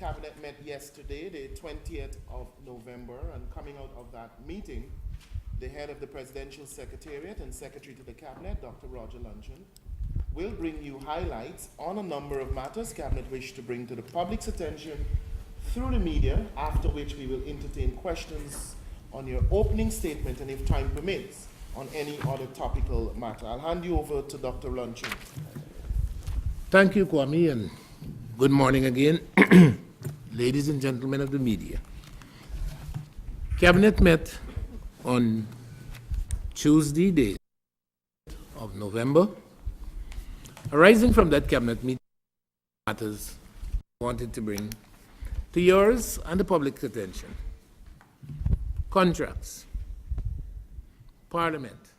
Cabinet met yesterday, the 20th of November, and coming out of that meeting, the head of the Presidential Secretariat and Secretary to the Cabinet, Dr. Roger Luncheon, will bring you highlights on a number of matters Cabinet wished to bring to the public's attention through the media, after which we will entertain questions on your opening statement and, if time permits, on any other topical matter. I'll hand you over to Dr. Luncheon. Thank you, Kwame, and good morning again, ladies and gentlemen of the media. Cabinet met on Tuesday, the 8th of November. Arising from that cabinet meeting, matters I wanted to bring to yours and the public's attention. Contracts, Parliament,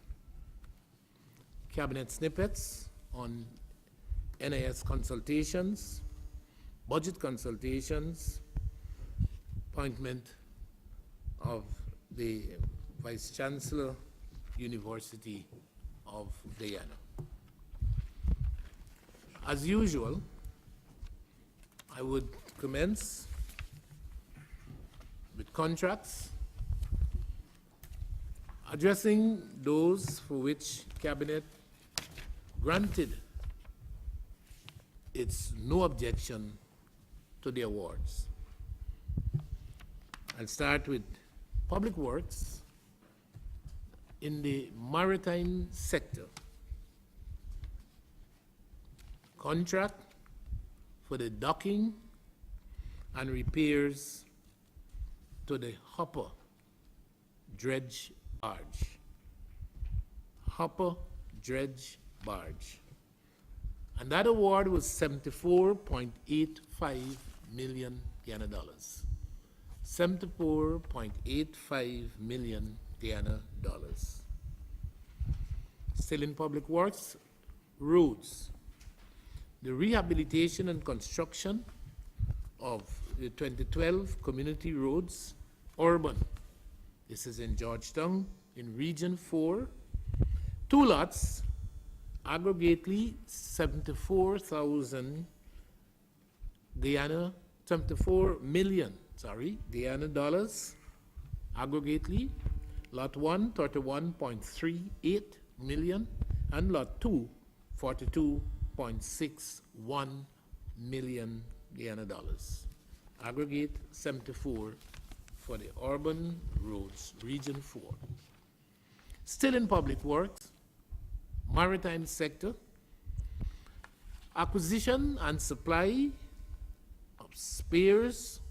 cabinet snippets on NIS consultations, budget consultations, appointment of the Vice Chancellor, University of Guyana. As usual, I would commence with contracts, addressing those for which Cabinet granted its no objection to the awards. I'll start with Public Works in the maritime sector. Contract for the docking and repairs to the hopper dredge barge. Hopper dredge barge. And that award was $74.85 million Guyana dollars. $74.85 million Guyana dollars. Still in Public Works, roads. The rehabilitation and construction of the 2012 community roads, urban. This is in Georgetown, in Region 4. 2 lots, aggregately 74,000 74 million Guyana dollars, aggregately. Lot 1, 31.38 million, and lot 2, 42.61 million Guyana dollars. Aggregate 74 for the urban roads, Region 4. Still in Public Works, maritime sector, acquisition and supply of spares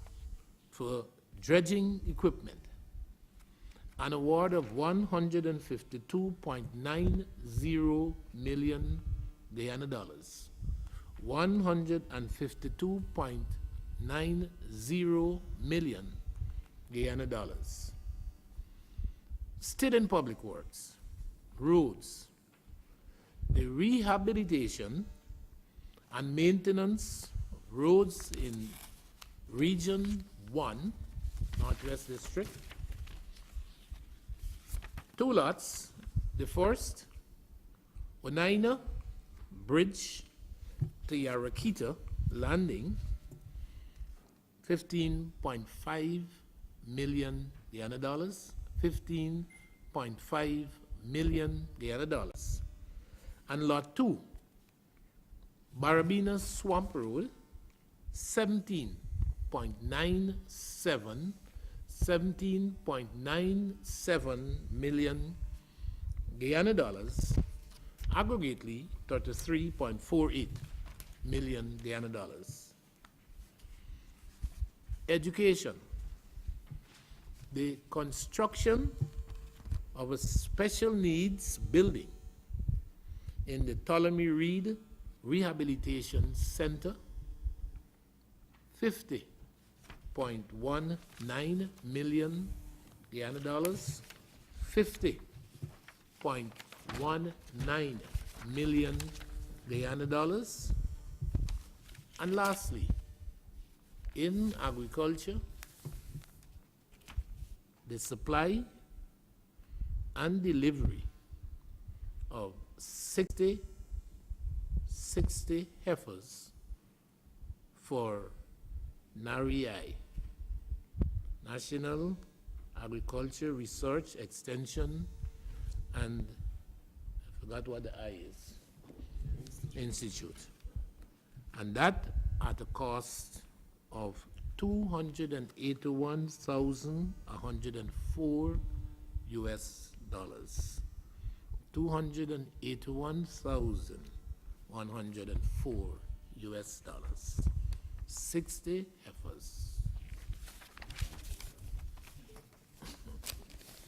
for dredging equipment, an award of $152.90 million Guyana dollars. $152.90 million Guyana dollars. Still in Public Works, roads, the rehabilitation and maintenance of roads in Region 1, Northwest District. 2 lots. The first, Onaina Bridge to Yarakita Landing, $15.5 million Guyana dollars. $15.5 million Guyana dollars. And lot 2, Barabina Swamp Road, 17.97 million Guyana dollars, aggregately 33.48 million Guyana dollars. Education, the construction of a special needs building in the Ptolemy Reed Rehabilitation Center, $50.19 million Guyana dollars, $50.19 million Guyana dollars. And lastly, in agriculture, the supply and delivery of 60 heifers for NAREI, National Agriculture Research Extension, and I forgot what the I is, Institute. And that at a cost of $281,104 US. $281,104 US. 60 heifers.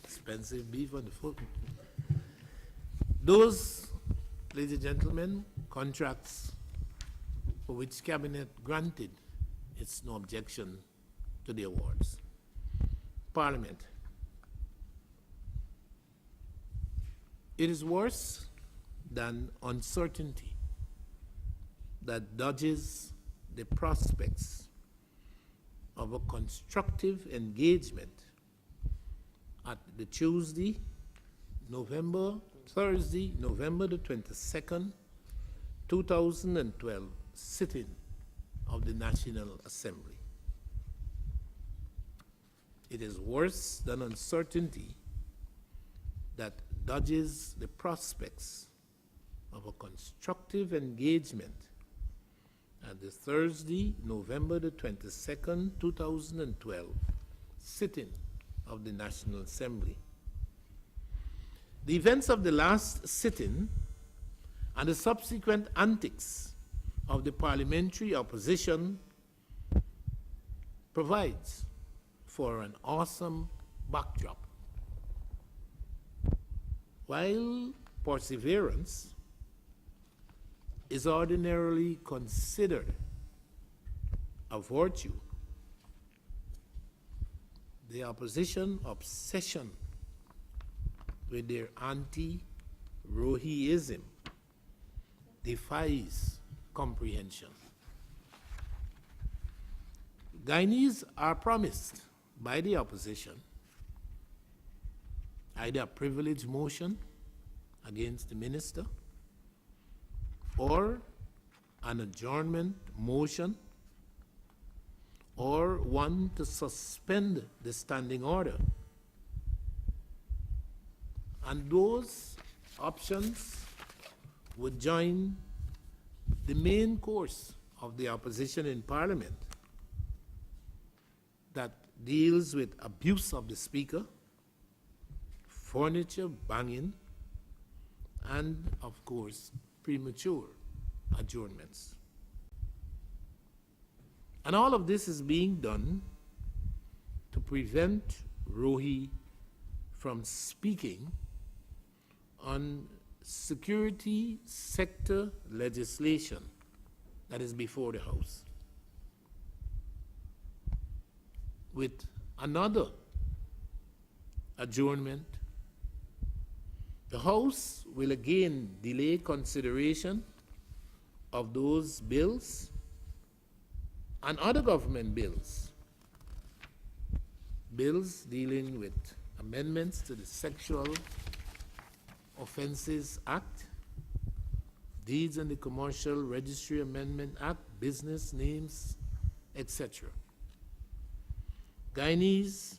Expensive beef on the foot. Those, ladies and gentlemen, contracts for which Cabinet granted its no objection to the awards. Parliament. It is worse than uncertainty that dodges the prospects of a constructive engagement at the Thursday, November the 22nd, 2012 sitting of the National Assembly. It is worse than uncertainty that dodges the prospects of a constructive engagement at the Thursday, November the 22nd, 2012 sitting of the National Assembly. The events of the last sitting and the subsequent antics of the parliamentary opposition provides for an awesome backdrop. While perseverance is ordinarily considered a virtue, the opposition obsession with their anti-Rohiism defies comprehension. Guineas are promised by the opposition either a privilege motion against the minister or an adjournment motion or one to suspend the standing order. And those options would join the main course of the opposition in Parliament that deals with abuse of the Speaker, furniture banging, and, of course, premature adjournments. And all of this is being done to prevent Rohi from speaking on security sector legislation that is before the House. With another adjournment, the House will again delay consideration of those bills and other government bills, bills dealing with amendments to the Sexual Offences Act, Deeds and the Commercial Registry Amendment Act, business names, etc. Guyanese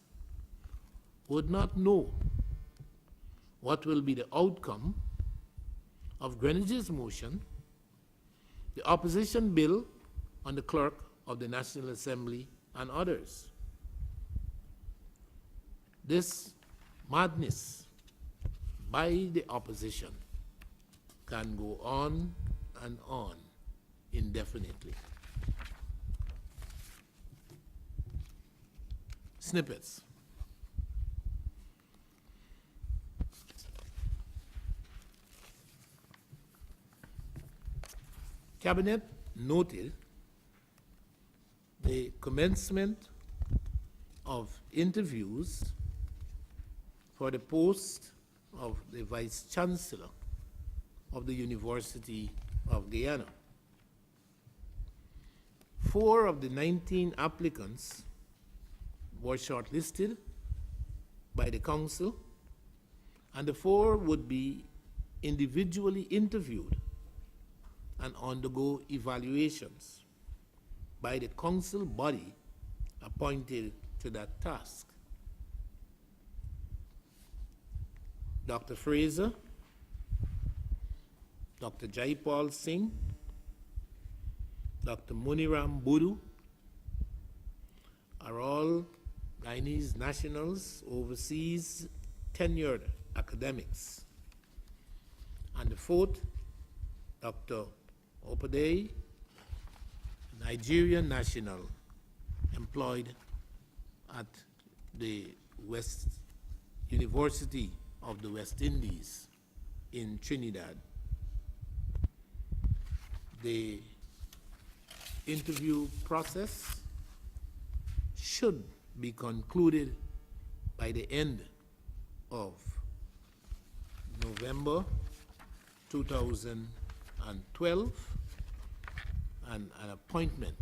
would not know what will be the outcome of Greenwich's motion, the opposition bill on the clerk of the National Assembly, and others. This madness by the opposition can go on and on indefinitely. Snippets. Cabinet noted the commencement of interviews for the post of the Vice Chancellor of the University of Guyana. 4 of the 19 applicants were shortlisted by the Council, and the 4 would be individually interviewed and undergo evaluations by the Council body appointed to that task. Dr. Fraser, Dr. Jaipal Singh, Dr. Muniram Budu are all Guyanese nationals, overseas tenured academics. And the fourth, Dr. Opade, Nigerian national, employed at the West University of the West Indies in Trinidad. The interview process should be concluded by the end of November 2012, and an appointment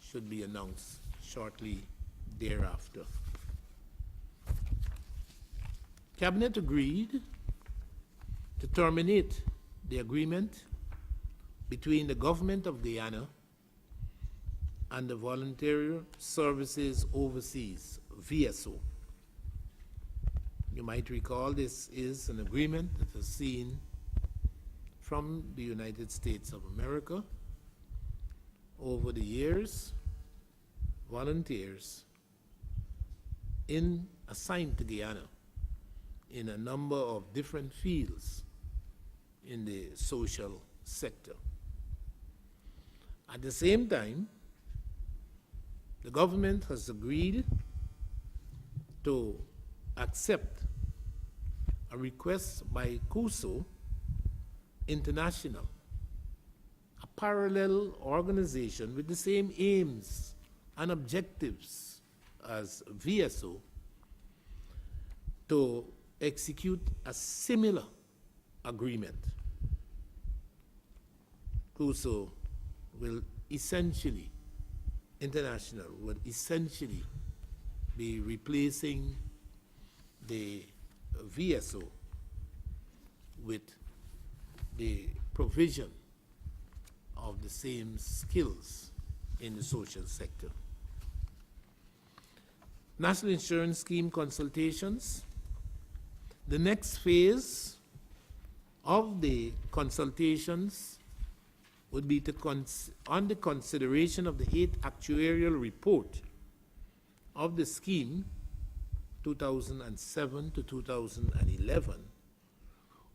should be announced shortly thereafter. Cabinet agreed to terminate the agreement between the Government of Guyana and the Volunteer Services Overseas, VSO. You might recall this is an agreement that is seen from the United States of America. Over the years, volunteers assigned to Guyana in a number of different fields in the social sector. At the same time, the government has agreed to accept a request by CUSO International, a parallel organization with the same aims and objectives as VSO, to execute a similar agreement. CUSO will essentially, International will essentially be replacing the VSO with the provision of the same skills in the social sector. National Insurance Scheme consultations. The next phase of the consultations would be on the consideration of the 8th actuarial report of the scheme 2007 to 2011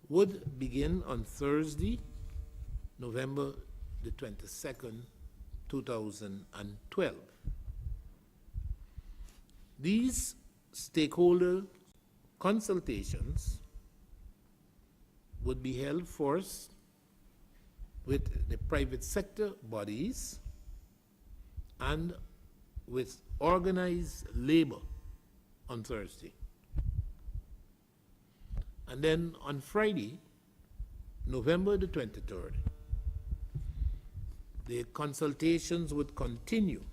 would begin on Thursday, November the 22nd, 2012. These stakeholder consultations would be held first with the private sector bodies and with organized labor on Thursday. And then on Friday, November the 23rd, the consultations would continue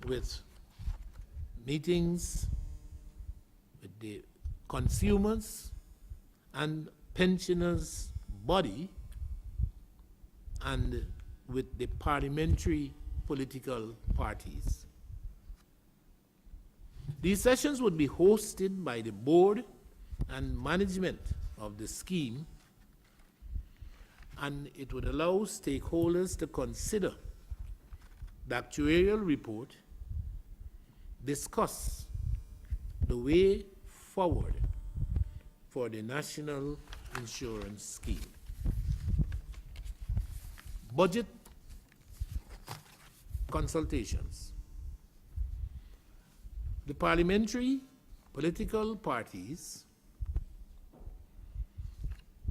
with meetings with the consumers and pensioners body and with the parliamentary political parties. These sessions would be hosted by the board and management of the scheme, and it would allow stakeholders to consider the actuarial report, discuss the way forward for the national insurance scheme. Budget consultations. The parliamentary political parties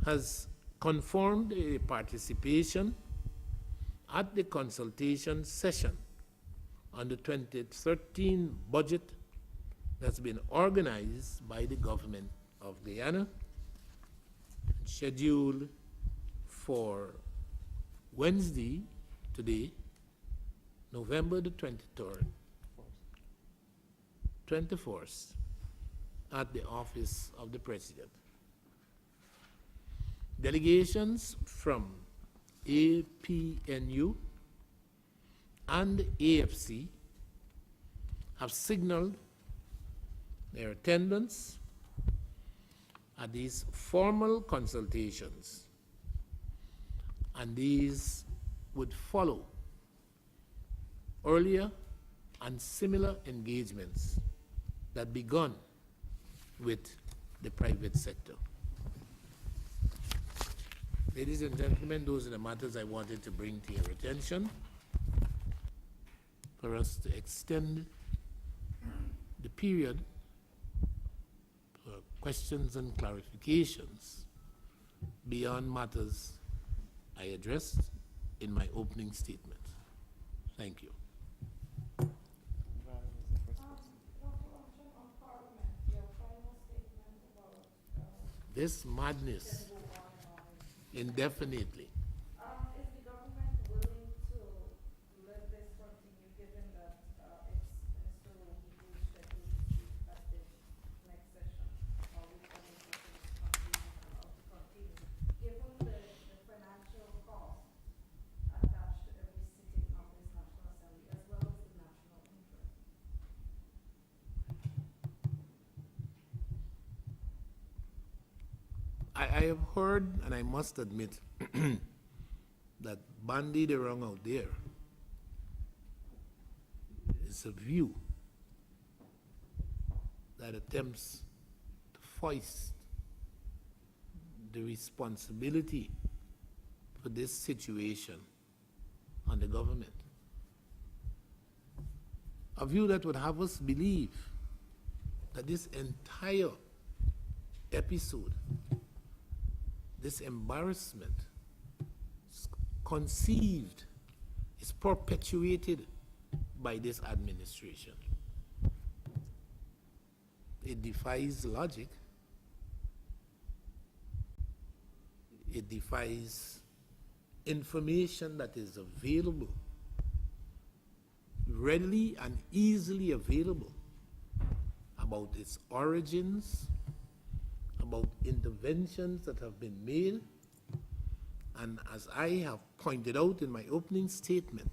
has confirmed a participation at the consultation session on the 2013 budget that's been organized by the government of Guyana, scheduled for Wednesday, today, November the 23rd, 24th, at the office of the President. Delegations from APNU and AFC have signaled their attendance at these formal consultations, and these would follow earlier and similar engagements that begun with the private sector. Ladies and gentlemen, those are the matters I wanted to bring to your attention for us to extend the period for questions and clarifications beyond matters I addressed in my opening statement. Thank you. This madness indefinitely. Is the government willing to let this continue, given that it's Minister Rohi's scheduled to speak at the next session, or which session is continue, given the financial cost attached to every sitting of this National Assembly, as well as the national interest? I have heard, and I must admit, that bandied around out there is a view that attempts to foist the responsibility for this situation on the government. A view that would have us believe that this entire episode, this embarrassment, is conceived, is perpetuated by this administration. It defies logic. It defies information that is available, readily and easily available, about its origins, about interventions that have been made, and as I have pointed out in my opening statement,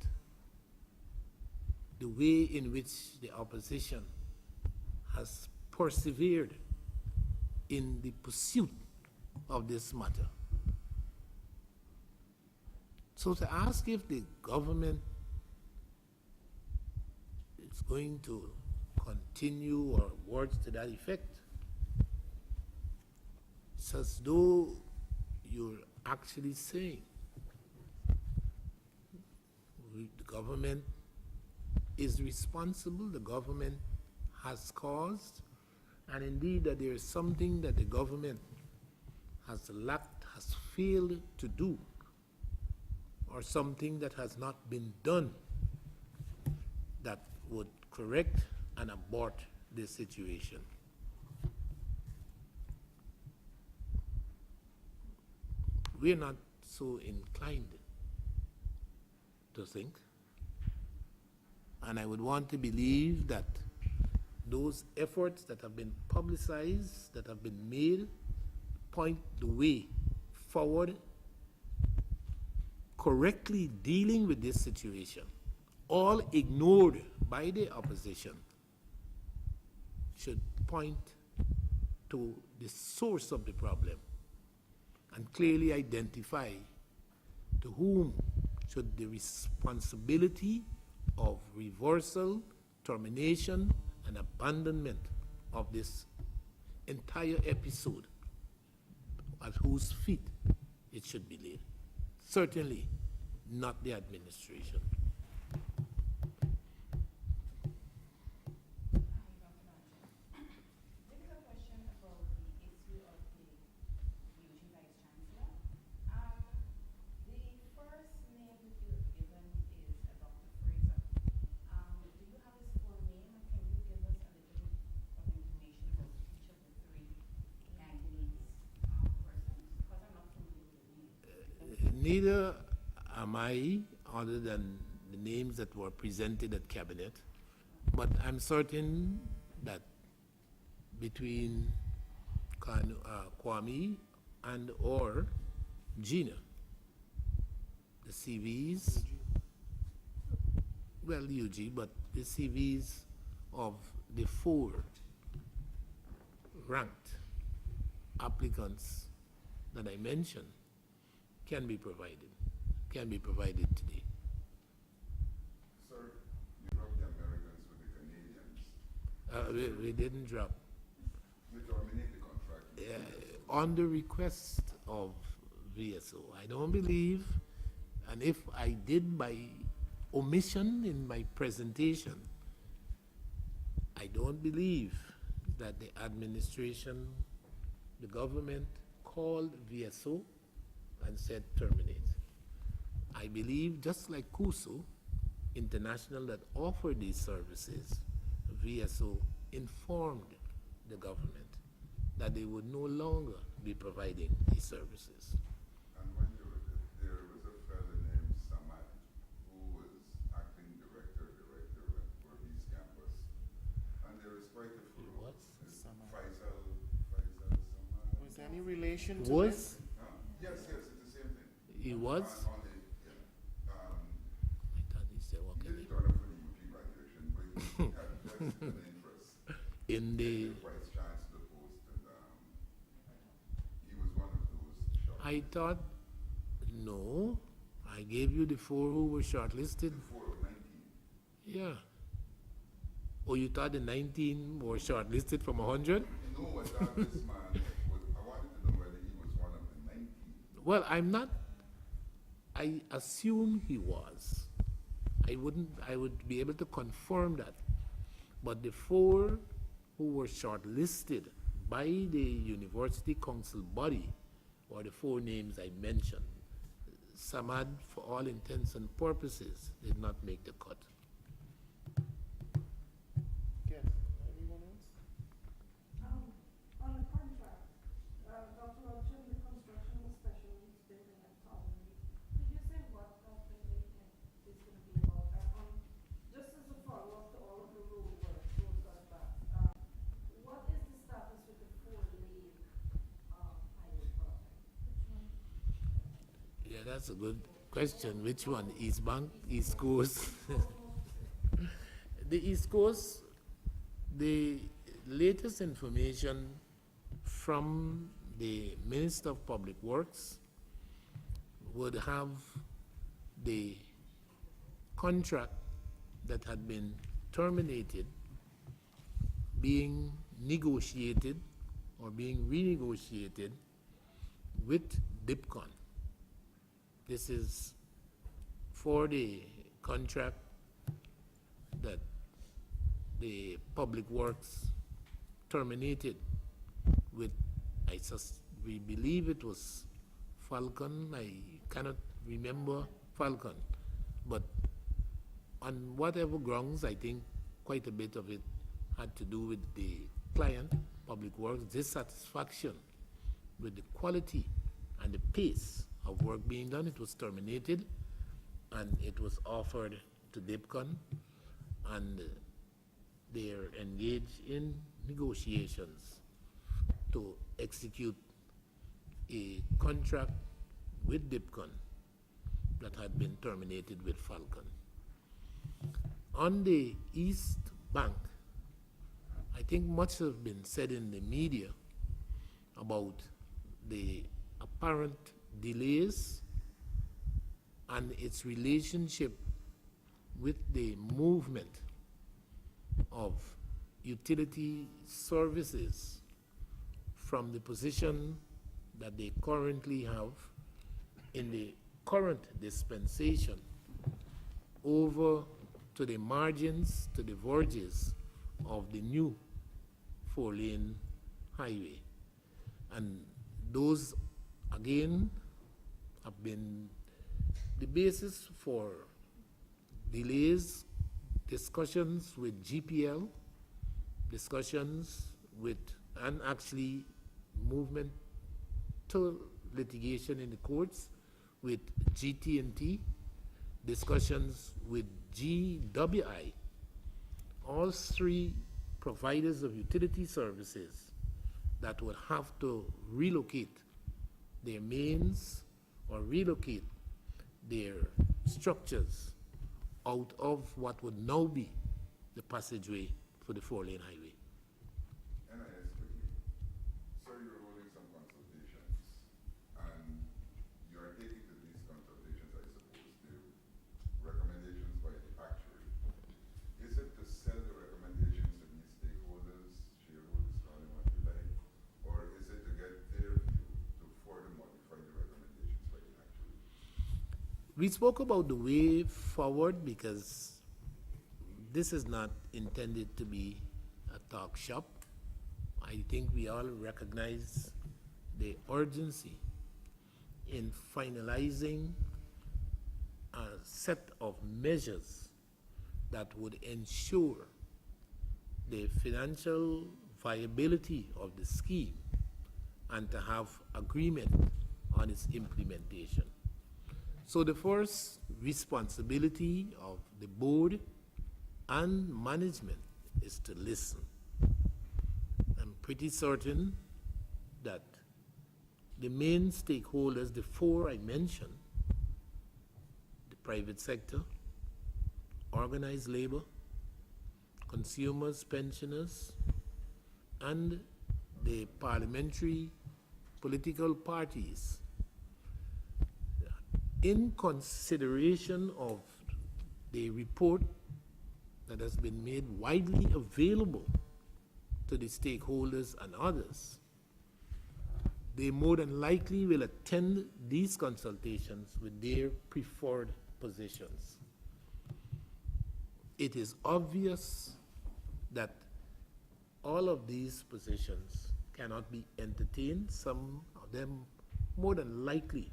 the way in which the opposition has persevered in the pursuit of this matter. So to ask if the government is going to continue, or words to that effect, it's as though you're actually saying the government is responsible, the government has caused, and indeed that there is something that the government has lacked, has failed to do, or something that has not been done that would correct and abort this situation. We're not so inclined to think, and I would want to believe that those efforts that have been publicized, that have been made, point the way forward, correctly dealing with this situation, all ignored by the opposition, should point to the source of the problem and clearly identify to whom should the responsibility of reversal, termination, and abandonment of this entire episode, at whose feet it should be laid. Certainly not the administration. Neither am I, other than the names that were presented at Cabinet, but I'm certain that between Kwame and or Gina, the CVs well, UG, but the CVs of the 4 ranked applicants that I mentioned can be provided today. Sir, you drop the Americans with the Canadians. We didn't drop. You terminate the contract. On the request of VSO. I don't believe, and if I did by omission in my presentation, I don't believe that the administration, the government called VSO and said terminate. I believe, just like CUSO International that offered these services, VSO informed the government that they would no longer be providing these services. And when you were there was a fellow named Samad who was acting director at Burmese campus. And there is quite a few. What? Faisal Samad. Was there any relation to Was? this? Yes, it's the same thing. He was? On the, yeah. I thought he said, what He can didn't turn up for the UP graduation, but he had vested an interest in the, in the vice chancellor post, and he was one of those short. I thought, no, I gave you the 4 who were shortlisted. 4 of 19. Yeah. Oh, you thought the 19 were shortlisted from 100? No, I thought this man was, I wanted to know whether he was one of the 19. Well, I'm not, I assume he was. I would be able to confirm that. But the 4 who were shortlisted by the university council body were the 4 names I mentioned. Samad, for all intents and purposes, did not make the cut. Yes, anyone else? On the contract, Dr. Roger, the construction of special needs building at Tolman, could you say what that building is going to be about? Just as a follow-up to all of the road work, what is the status with the 4-lane highway project? Yeah, that's a good question. Which one? East Bank, East Coast? The East Coast, the latest information from the Minister of Public Works would have the contract that had been terminated being negotiated or being renegotiated with DIPCON. This is for the contract that the Public Works terminated with, we believe it was Falcon, I cannot remember Falcon, but on whatever grounds, I think quite a bit of it had to do with the client, Public Works, dissatisfaction with the quality and the pace of work being done. It was terminated and it was offered to DIPCON, and they're engaged in negotiations to execute a contract with DIPCON that had been terminated with Falcon. On the East Bank, I think much has been said in the media about the apparent delays and its relationship with the movement of utility services from the position that they currently have in the current dispensation over to the margins, to the verges of the new 4-lane highway. And those, again, have been the basis for delays, discussions with GPL, discussions with, and actually movement to litigation in the courts with GT&T, discussions with GWI, all 3 providers of utility services that would have to relocate their mains or relocate their structures out of what would now be the passageway for the four-lane highway. And I ask quickly, sir, you're holding some consultations, and you are taking to these consultations, I suppose, the recommendations by the actuary. Is it to sell the recommendations to these stakeholders, shareholders, call them what you like, or is it to get their view to further modify the recommendations by the actuary? We spoke about the way forward because this is not intended to be a talk shop. I think we all recognize the urgency in finalizing a set of measures that would ensure the financial viability of the scheme and to have agreement on its implementation. So the first responsibility of the board and management is to listen. I'm pretty certain that the main stakeholders, the four I mentioned, the private sector, organized labor, consumers, pensioners, and the parliamentary political parties, in consideration of the report that has been made widely available to the stakeholders and others, they more than likely will attend these consultations with their preferred positions. It is obvious that all of these positions cannot be entertained. Some of them more than likely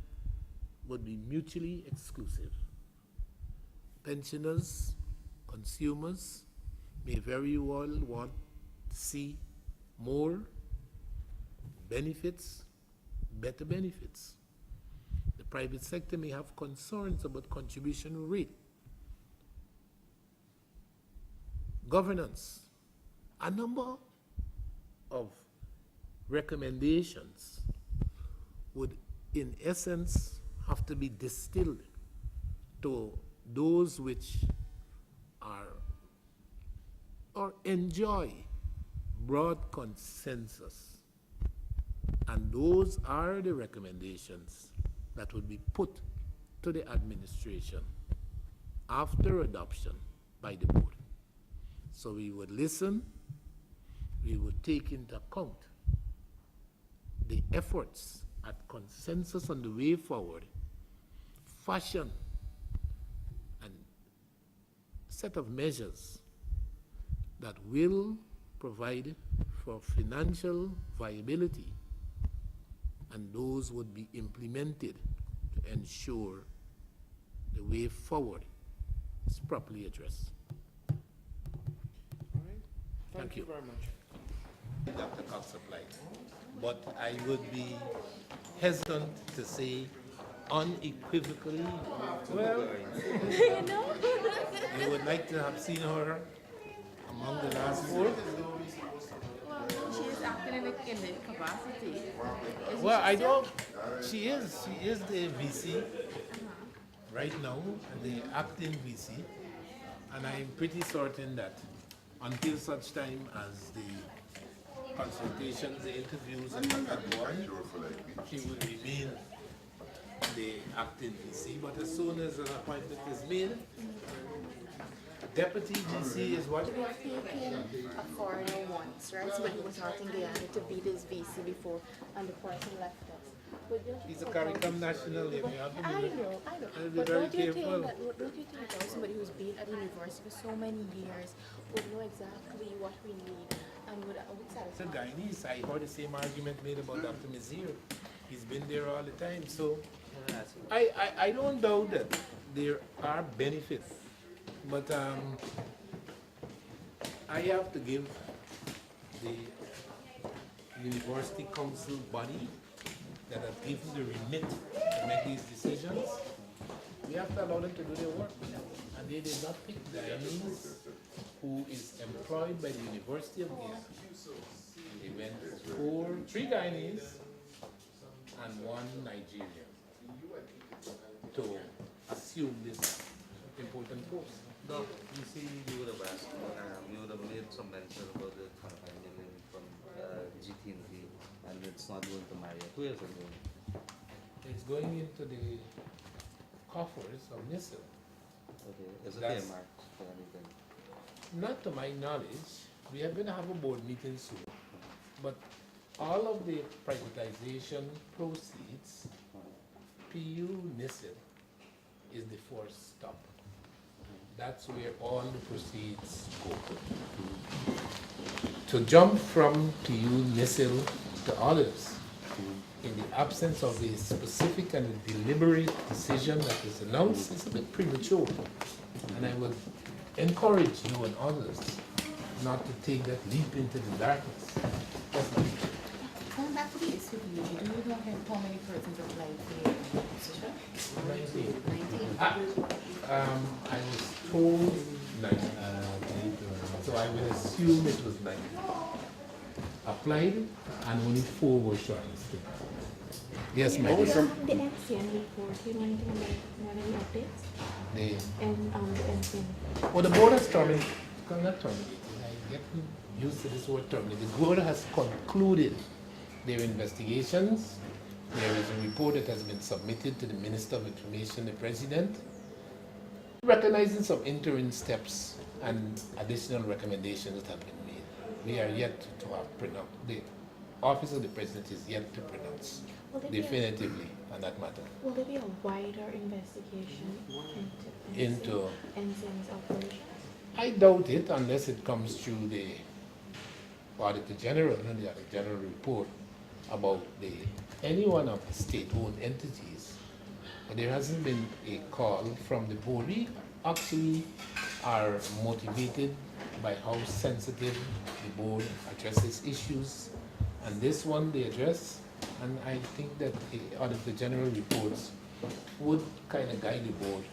would be mutually exclusive. Pensioners, consumers may very well want to see more benefits, better benefits. The private sector may have concerns about contribution rate, governance, a number of recommendations would, in essence, have to be distilled to those which are or enjoy broad consensus. And those are the recommendations that would be put to the administration after adoption by the board. So we would listen, we would take into account the efforts at consensus on the way forward, fashion and set of measures that will provide for financial viability, and those would be implemented to ensure the way forward is properly addressed. All right. Thank you very much. Dr. Cox supplied. But I would be hesitant to say unequivocally, well, you would like to have seen her among the last four? Well, she is acting in the capacity. Well, I don't, she is the VC right now, the acting VC, and I'm pretty certain that until such time as the consultations, the interviews, and what have gone, she will remain the acting VC. But as soon as an appointment is made, deputy VC is what? We have taken a foreigner once, right? So when he was not in Guyana to be this VC before, and the person left us. But don't He's you a think CARICOM national. You have to I be know. and be But very don't you careful. don't you think that somebody who's been at the university for so many years would know exactly what we need and would The satisfy? Guyanese, I heard the same argument made about Dr. Mizir. He's been there all the time. So I don't doubt that there are benefits. But I have to give the university council body that has given the remit to make these decisions, we have to allow them to do their work. And they did not pick Guyanese who is employed by the University of Guyana. They went for 3 Guyanese and 1 Nigerian to assume this important posts. Doc, you see, you would have asked, you would have made some mention about the 25 million from GT&T, and it's not going to Marriott. Who is it going? It's going into the coffers of NISL. Okay, is it That's- earmarked for anything? Not to my knowledge, we are going to have a board meeting soon, but all of the privatization proceeds, PU NISL is the first stop. That's where all the proceeds go. To jump from PU NISL to others, in the absence of a specific and a deliberate decision that is announced, is a bit premature. And I would encourage you and others not to take that leap into the darkness. That's not it. Going back to the SUV, do you know how many persons applied for the position? 19. 19. I was told 9. So I will assume it was 9. Applied and only 4 were shortlisted. Yes, my dear. The NCN report, you know anything about any updates? The, And the NCN. well, the board has terminated, not terminated, I get used to this word terminated. The board has concluded their investigations. There is a report that has been submitted to the Minister of Information, the President, recognizing some interim steps and additional recommendations that have been made. We are yet to have pronounce, the Office of the President is yet to pronounce Will there be a- definitively on that matter. Will there be a wider investigation Into, NCN's operation? I doubt it unless it comes through the Auditor General and the Auditor General report about any one of the state-owned entities. But there hasn't been a call from the board. We actually are motivated by how sensitive the board addresses issues. And this one they address, and I think that the Auditor General reports would kind of guide the board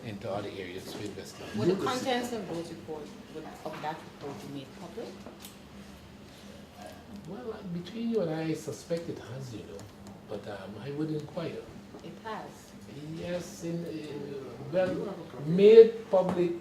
into other areas to investigate. Would the contents of those reports, of that report be made public? Well, between you and I suspect it has, you know, but I would inquire. It has. Yes, well, made public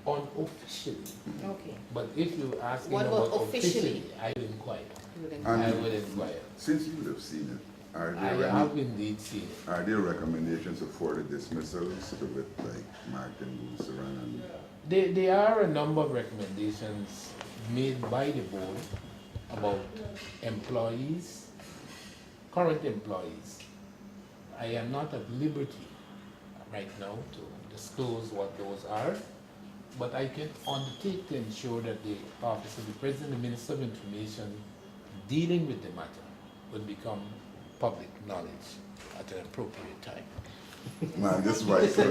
unofficially. Okay. But if you ask me What about about officially? officially, I would inquire. You would And- I would inquire. Since you would have seen it, are I there, have indeed seen it. are there recommendations for the dismissals to it, like Martin, Luceran, and There are a number of recommendations made by the board about employees, current employees. I am not at liberty right now to disclose what those are, but I can undertake to ensure that the Office of the President, the Minister of Information, dealing with the matter would become public knowledge at an appropriate time. man, this right, sir.